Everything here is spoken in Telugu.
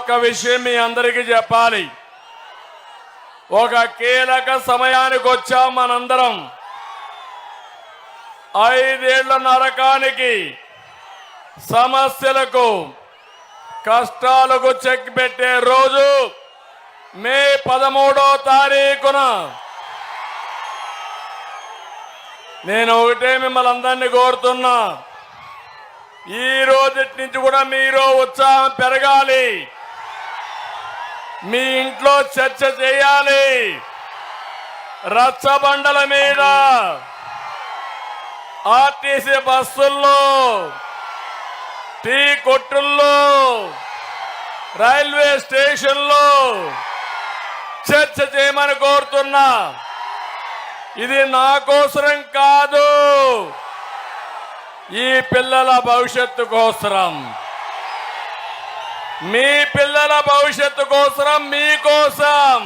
ఒక్క విషయం మీ అందరికీ చెప్పాలి. ఒక కీలక సమయానికి వచ్చాం మనందరం. 5 ఏళ్ల నరకానికి, సమస్యలకు, కష్టాలకు చెక్ పెట్టే రోజు మే 13వ తారీఖున. నేను ఒకటే మిమ్మల్ని అందరినీ కోరుతున్నా, ఈ రోజు నుంచి కూడా మీరు ఉత్సాహం పెరగాలి. మీ ఇంట్లో చర్చ చేయాలి. రచ్చబండల మీద, ఆర్టీసీ బస్సుల్లో, టీ కొట్టుల్లో, రైల్వే స్టేషన్లో చర్చ చేయమని కోరుతున్నా. ఇది నా కోసరం కాదు, ఈ పిల్లల భవిష్యత్తు కోసరం, మీ పిల్లల భవిష్యత్తు కోసరం, మీకోసం.